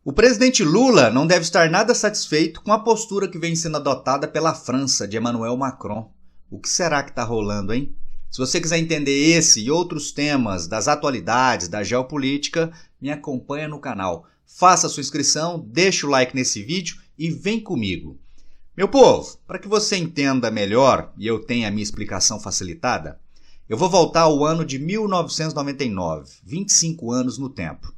O presidente Lula não deve estar nada satisfeito com a postura que vem sendo adotada pela França de Emmanuel Macron. O que será que está rolando, hein? Se você quiser entender esse e outros temas das atualidades, da geopolítica, me acompanha no canal. Faça a sua inscrição, deixa o like nesse vídeo e vem comigo. Meu povo, para que você entenda melhor e eu tenha a minha explicação facilitada, eu vou voltar ao ano de 1999, 25 anos no tempo.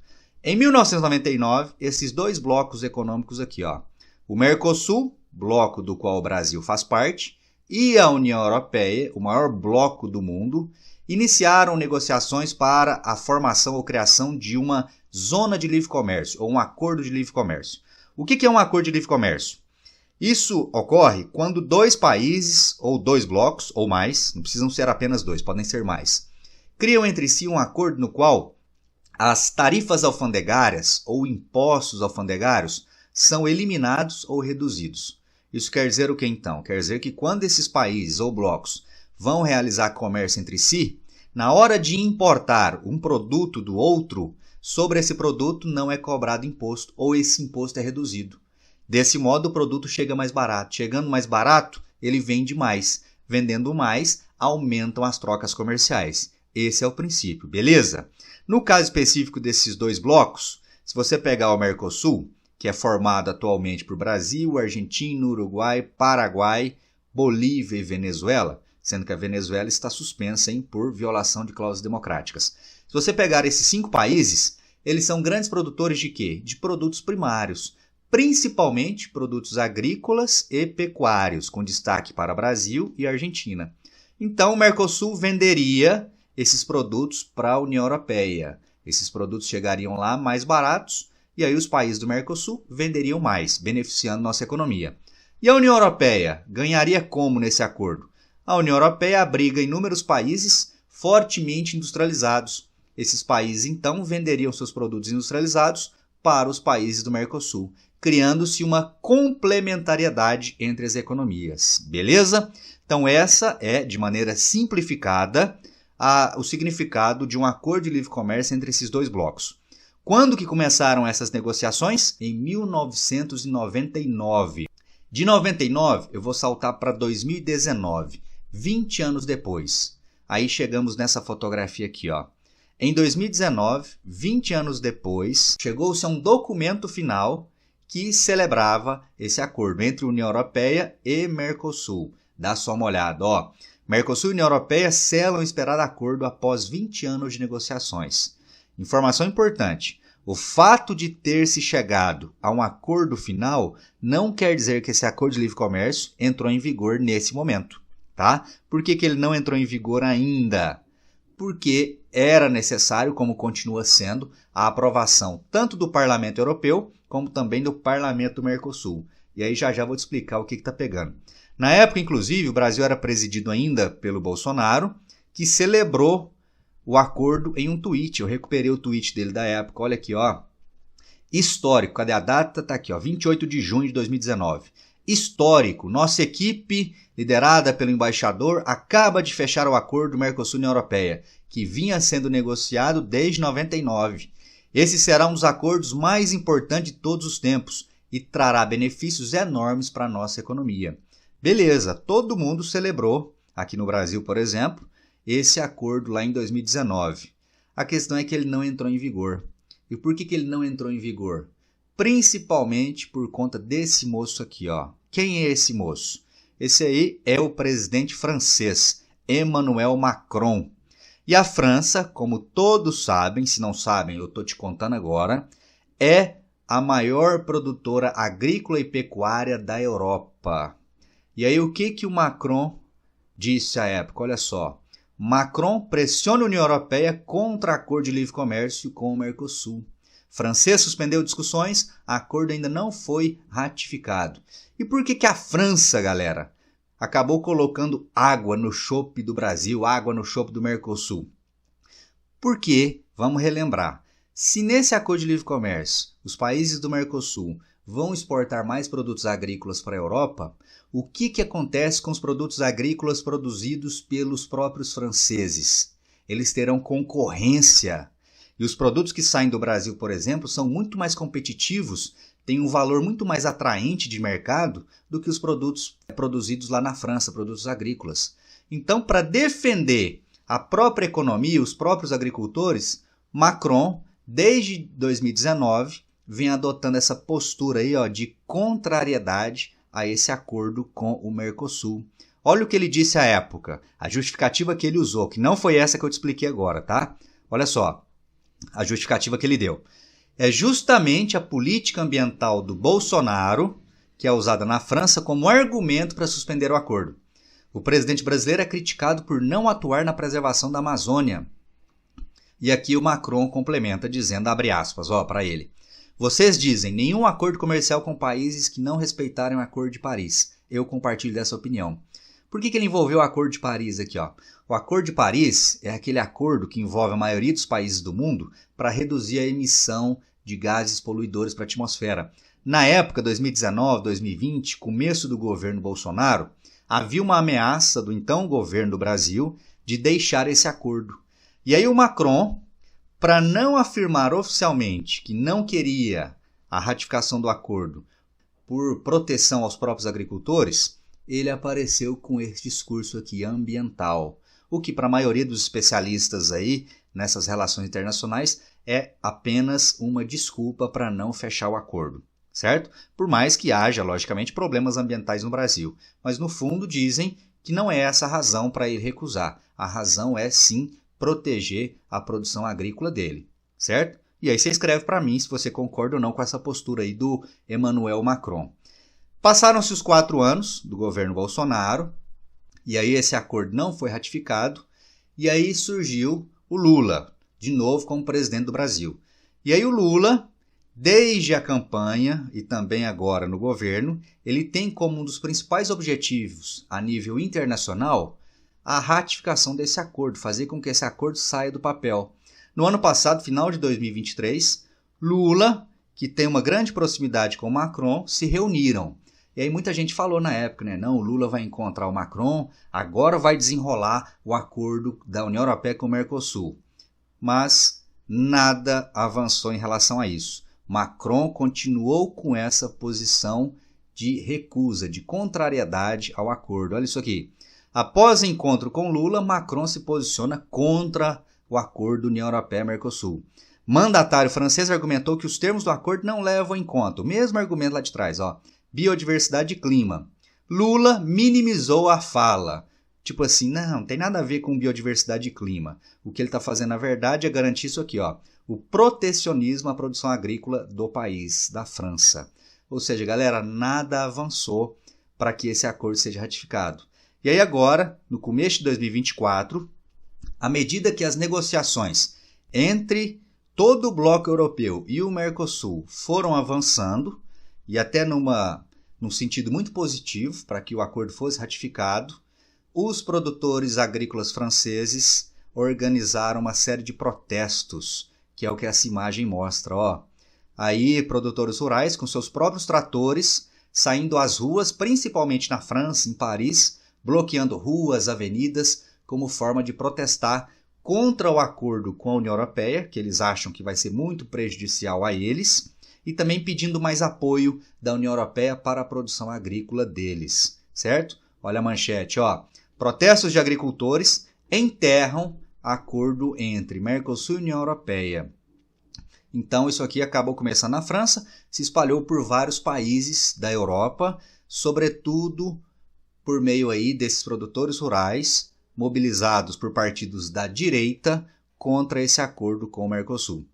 Em 1999, esses dois blocos econômicos aqui, ó, o Mercosul, bloco do qual o Brasil faz parte, e a União Europeia, o maior bloco do mundo, iniciaram negociações para a formação ou criação de uma zona de livre comércio, ou um acordo de livre comércio. O que é um acordo de livre comércio? Isso ocorre quando dois países, ou dois blocos, ou mais, não precisam ser apenas dois, podem ser mais, criam entre si um acordo no qual as tarifas alfandegárias ou impostos alfandegários são eliminados ou reduzidos. Isso quer dizer o que então? Quer dizer que quando esses países ou blocos vão realizar comércio entre si, na hora de importar um produto do outro, sobre esse produto não é cobrado imposto ou esse imposto é reduzido. Desse modo, o produto chega mais barato. Chegando mais barato, ele vende mais. Vendendo mais, aumentam as trocas comerciais. Esse é o princípio, beleza? No caso específico desses dois blocos, se você pegar o Mercosul, que é formado atualmente por Brasil, Argentina, Uruguai, Paraguai, Bolívia e Venezuela, sendo que a Venezuela está suspensa por violação de cláusulas democráticas. Se você pegar esses 5 países, eles são grandes produtores de quê? De produtos primários, principalmente produtos agrícolas e pecuários, com destaque para Brasil e Argentina. Então, o Mercosul venderia esses produtos para a União Europeia. Esses produtos chegariam lá mais baratos e aí os países do Mercosul venderiam mais, beneficiando nossa economia. E a União Europeia ganharia como nesse acordo? A União Europeia abriga inúmeros países fortemente industrializados. Esses países, então, venderiam seus produtos industrializados para os países do Mercosul, criando-se uma complementariedade entre as economias. Beleza? Então, essa é, de maneira simplificada, o significado de um acordo de livre comércio entre esses dois blocos. Quando que começaram essas negociações? Em 1999. De 99, eu vou saltar para 2019, 20 anos depois. Aí chegamos nessa fotografia aqui, ó. Em 2019, 20 anos depois, chegou-se a um documento final que celebrava esse acordo entre União Europeia e Mercosul. Dá só uma olhada, ó. Mercosul e União Europeia selam o esperado acordo após 20 anos de negociações. Informação importante, o fato de ter se chegado a um acordo final não quer dizer que esse acordo de livre comércio entrou em vigor nesse momento, tá? Por que ele não entrou em vigor ainda? Porque era necessário, como continua sendo, a aprovação tanto do Parlamento Europeu como também do Parlamento do Mercosul. E aí já vou te explicar o que está pegando. Na época, inclusive, o Brasil era presidido ainda pelo Bolsonaro, que celebrou o acordo em um tweet. Eu recuperei o tweet dele da época. Olha aqui, ó. Histórico. Cadê a data? Tá aqui, ó. 28 de junho de 2019. Histórico. Nossa equipe, liderada pelo embaixador, acaba de fechar o acordo Mercosul-União Europeia, que vinha sendo negociado desde 99. Esse será um dos acordos mais importantes de todos os tempos e trará benefícios enormes para a nossa economia. Beleza, todo mundo celebrou, aqui no Brasil, por exemplo, esse acordo lá em 2019. A questão é que ele não entrou em vigor. E por que ele não entrou em vigor? Principalmente por conta desse moço aqui, ó. Quem é esse moço? Esse aí é o presidente francês, Emmanuel Macron. E a França, como todos sabem, se não sabem, eu estou te contando agora, é a maior produtora agrícola e pecuária da Europa. E aí o que o Macron disse à época? Olha só, Macron pressiona a União Europeia contra acordo de livre comércio com o Mercosul. Francês suspendeu discussões, acordo ainda não foi ratificado. E por que a França, galera, acabou colocando água no chope do Brasil, água no chope do Mercosul? Porque, vamos relembrar, se nesse acordo de livre comércio os países do Mercosul vão exportar mais produtos agrícolas para a Europa, o que acontece com os produtos agrícolas produzidos pelos próprios franceses? Eles terão concorrência. E os produtos que saem do Brasil, por exemplo, são muito mais competitivos, têm um valor muito mais atraente de mercado do que os produtos produzidos lá na França, produtos agrícolas. Então, para defender a própria economia, os próprios agricultores, Macron, desde 2019, vem adotando essa postura aí, de contrariedade a esse acordo com o Mercosul. Olha o que ele disse à época, a justificativa que ele usou, que não foi essa que eu te expliquei agora, tá? Olha só, a justificativa que ele deu. É justamente a política ambiental do Bolsonaro, que é usada na França como argumento para suspender o acordo. O presidente brasileiro é criticado por não atuar na preservação da Amazônia. E aqui o Macron complementa dizendo, abre aspas, para ele. Vocês dizem, nenhum acordo comercial com países que não respeitarem o Acordo de Paris. Eu compartilho dessa opinião. Por que ele envolveu o Acordo de Paris aqui? O Acordo de Paris é aquele acordo que envolve a maioria dos países do mundo para reduzir a emissão de gases poluidores para a atmosfera. Na época, 2019, 2020, começo do governo Bolsonaro, havia uma ameaça do então governo do Brasil de deixar esse acordo. E aí o Macron, para não afirmar oficialmente que não queria a ratificação do acordo por proteção aos próprios agricultores, ele apareceu com esse discurso aqui ambiental, o que para a maioria dos especialistas aí nessas relações internacionais é apenas uma desculpa para não fechar o acordo, certo? Por mais que haja, logicamente, problemas ambientais no Brasil, mas no fundo dizem que não é essa a razão para ele recusar. A razão é sim proteger a produção agrícola dele, certo? E aí você escreve para mim se você concorda ou não com essa postura aí do Emmanuel Macron. Passaram-se os 4 anos do governo Bolsonaro, e aí esse acordo não foi ratificado, e aí surgiu o Lula, de novo como presidente do Brasil. E aí o Lula, desde a campanha e também agora no governo, ele tem como um dos principais objetivos a nível internacional a ratificação desse acordo, fazer com que esse acordo saia do papel. No ano passado, final de 2023, Lula, que tem uma grande proximidade com Macron, se reuniram. E aí muita gente falou na época, né? Não, o Lula vai encontrar o Macron, agora vai desenrolar o acordo da União Europeia com o Mercosul. Mas nada avançou em relação a isso. Macron continuou com essa posição de recusa, de contrariedade ao acordo. Olha isso aqui. Após o encontro com Lula, Macron se posiciona contra o acordo União Europeia-Mercosul. Mandatário francês argumentou que os termos do acordo não levam em conta o mesmo argumento lá de trás, biodiversidade e clima. Lula minimizou a fala. Tipo assim, não tem nada a ver com biodiversidade e clima. O que ele está fazendo, na verdade, é garantir isso aqui, o protecionismo à produção agrícola do país, da França. Ou seja, galera, nada avançou para que esse acordo seja ratificado. E aí agora, no começo de 2024, à medida que as negociações entre todo o bloco europeu e o Mercosul foram avançando, e até num sentido muito positivo para que o acordo fosse ratificado, os produtores agrícolas franceses organizaram uma série de protestos, que é o que essa imagem mostra. Aí, produtores rurais com seus próprios tratores saindo às ruas, principalmente na França, em Paris, bloqueando ruas, avenidas, como forma de protestar contra o acordo com a União Europeia, que eles acham que vai ser muito prejudicial a eles, e também pedindo mais apoio da União Europeia para a produção agrícola deles, certo? Olha a manchete, Protestos de agricultores enterram acordo entre Mercosul e União Europeia. Então isso aqui acabou começando na França, se espalhou por vários países da Europa, sobretudo por meio aí desses produtores rurais mobilizados por partidos da direita contra esse acordo com o Mercosul.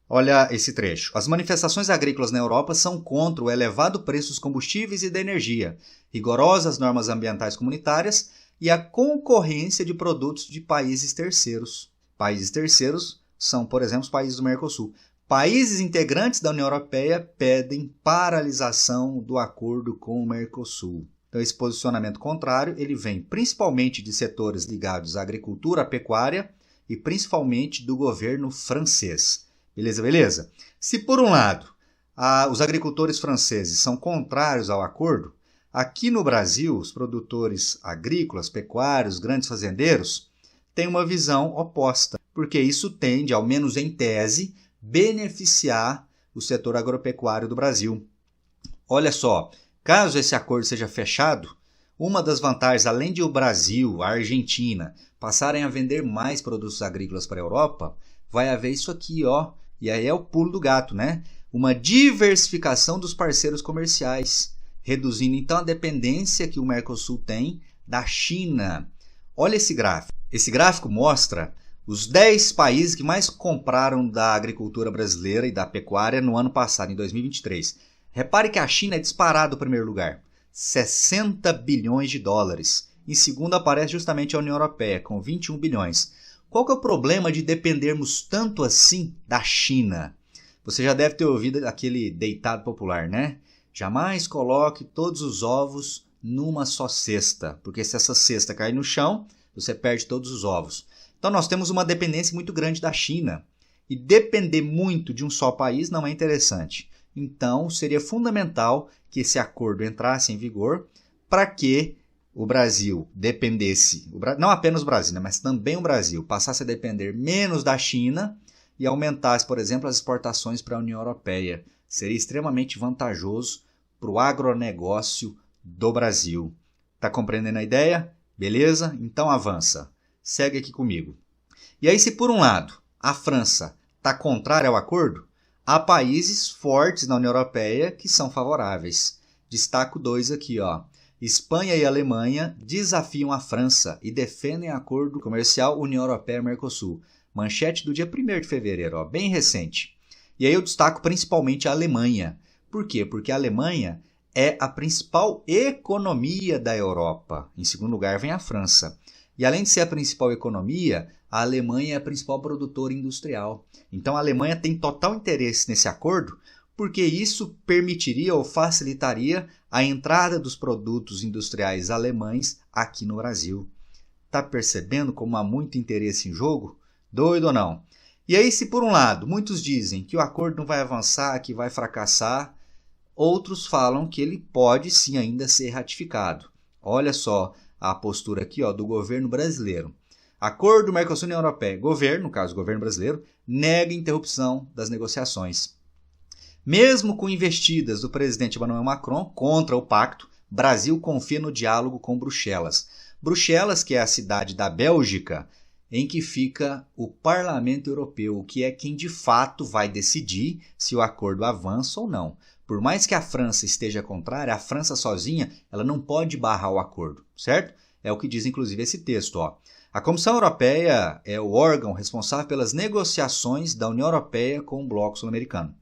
Olha esse trecho. As manifestações agrícolas na Europa são contra o elevado preço dos combustíveis e da energia, rigorosas normas ambientais comunitárias e a concorrência de produtos de países terceiros. Países terceiros são, por exemplo, os países do Mercosul. Países integrantes da União Europeia pedem paralisação do acordo com o Mercosul. Então, esse posicionamento contrário ele vem principalmente de setores ligados à agricultura, à pecuária e principalmente do governo francês. Beleza? Se por um lado os agricultores franceses são contrários ao acordo, aqui no Brasil os produtores agrícolas, pecuários, grandes fazendeiros tem uma visão oposta, porque isso tende, ao menos em tese, beneficiar o setor agropecuário do Brasil. Olha só, caso esse acordo seja fechado, uma das vantagens, além de o Brasil, a Argentina, passarem a vender mais produtos agrícolas para a Europa, vai haver isso aqui, ó, e aí é o pulo do gato, né? Uma diversificação dos parceiros comerciais, reduzindo então a dependência que o Mercosul tem da China. Olha esse gráfico. Esse gráfico mostra os 10 países que mais compraram da agricultura brasileira e da pecuária no ano passado, em 2023. Repare que a China é disparado o primeiro lugar, 60 bilhões de dólares. Em segundo aparece justamente a União Europeia, com 21 bilhões. Qual que é o problema de dependermos tanto assim da China? Você já deve ter ouvido aquele ditado popular, né? Jamais coloque todos os ovos numa só cesta, porque se essa cesta cair no chão, você perde todos os ovos. Então nós temos uma dependência muito grande da China. E depender muito de um só país não é interessante. Então seria fundamental que esse acordo entrasse em vigor para que o Brasil dependesse, não apenas o Brasil, né, mas também o Brasil passasse a depender menos da China e aumentasse, por exemplo, as exportações para a União Europeia. Seria extremamente vantajoso para o agronegócio do Brasil. Está compreendendo a ideia? Beleza? Então avança. Segue aqui comigo. E aí, se por um lado a França está contrária ao acordo, há países fortes na União Europeia que são favoráveis. Destaco 2 aqui, ó. Espanha e Alemanha desafiam a França e defendem acordo comercial União Europeia-Mercosul. Manchete do dia 1º de fevereiro, ó, bem recente. E aí eu destaco principalmente a Alemanha. Por quê? Porque a Alemanha é a principal economia da Europa. Em segundo lugar vem a França. E além de ser a principal economia, a Alemanha é a principal produtora industrial. Então a Alemanha tem total interesse nesse acordo, porque isso permitiria ou facilitaria a entrada dos produtos industriais alemães aqui no Brasil. Tá percebendo como há muito interesse em jogo? Doido ou não? E aí, se por um lado muitos dizem que o acordo não vai avançar, que vai fracassar, outros falam que ele pode sim ainda ser ratificado. Olha só a postura aqui, ó, do governo brasileiro. Acordo Mercosul-União Europeia. Governo, no caso o governo brasileiro, nega interrupção das negociações. Mesmo com investidas do presidente Emmanuel Macron contra o pacto, Brasil confia no diálogo com Bruxelas. Bruxelas, que é a cidade da Bélgica, em que fica o Parlamento Europeu, que é quem de fato vai decidir se o acordo avança ou não. Por mais que a França esteja contrária, a França sozinha ela não pode barrar o acordo, certo? É o que diz inclusive esse texto, ó. A Comissão Europeia é o órgão responsável pelas negociações da União Europeia com o Bloco Sul-Americano.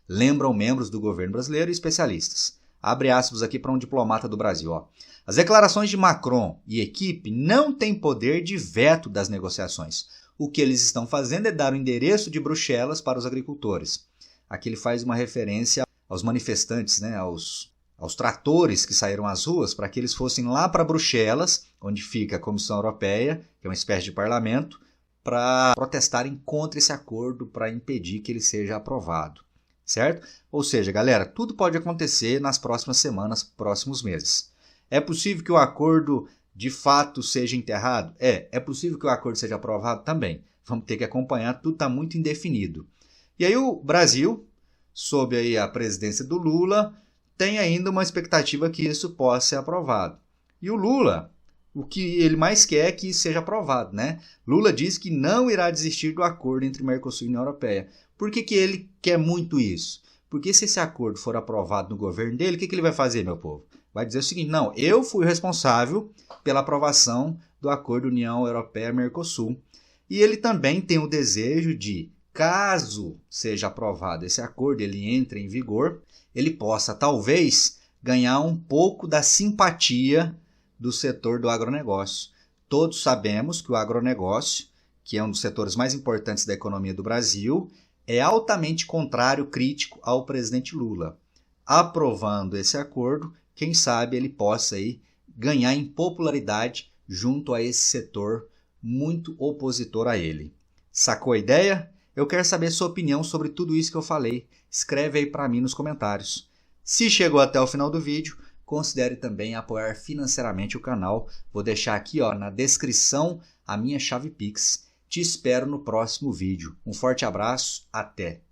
Lembram membros do governo brasileiro e especialistas. Abre aspas aqui para um diplomata do Brasil. Ó. As declarações de Macron e equipe não têm poder de veto das negociações. O que eles estão fazendo é dar o endereço de Bruxelas para os agricultores. Aqui ele faz uma referência aos manifestantes, né, aos tratores que saíram às ruas para que eles fossem lá para Bruxelas, onde fica a Comissão Europeia, que é uma espécie de parlamento, para protestarem contra esse acordo, para impedir que ele seja aprovado. Certo? Ou seja, galera, tudo pode acontecer nas próximas semanas, próximos meses. É possível que o acordo de fato seja enterrado? É possível que o acordo seja aprovado também. Vamos ter que acompanhar, tudo está muito indefinido. E aí o Brasil, sob aí a presidência do Lula, tem ainda uma expectativa que isso possa ser aprovado. E o Lula, o que ele mais quer é que isso seja aprovado, né? Lula diz que não irá desistir do acordo entre Mercosul e União Europeia. Por que ele quer muito isso? Porque se esse acordo for aprovado no governo dele, o que ele vai fazer, meu povo? Vai dizer o seguinte, não, eu fui o responsável pela aprovação do acordo União Europeia-Mercosul. E ele também tem o desejo de, caso seja aprovado esse acordo, ele entre em vigor, ele possa talvez ganhar um pouco da simpatia do setor do agronegócio. Todos sabemos que o agronegócio, que é um dos setores mais importantes da economia do Brasil, é altamente contrário, crítico ao presidente Lula. Aprovando esse acordo, quem sabe ele possa aí ganhar em popularidade junto a esse setor muito opositor a ele. Sacou a ideia? Eu quero saber sua opinião sobre tudo isso que eu falei. Escreve aí para mim nos comentários. Se chegou até o final do vídeo, considere também apoiar financeiramente o canal. Vou deixar aqui, ó, na descrição a minha chave Pix. Te espero no próximo vídeo. Um forte abraço, até!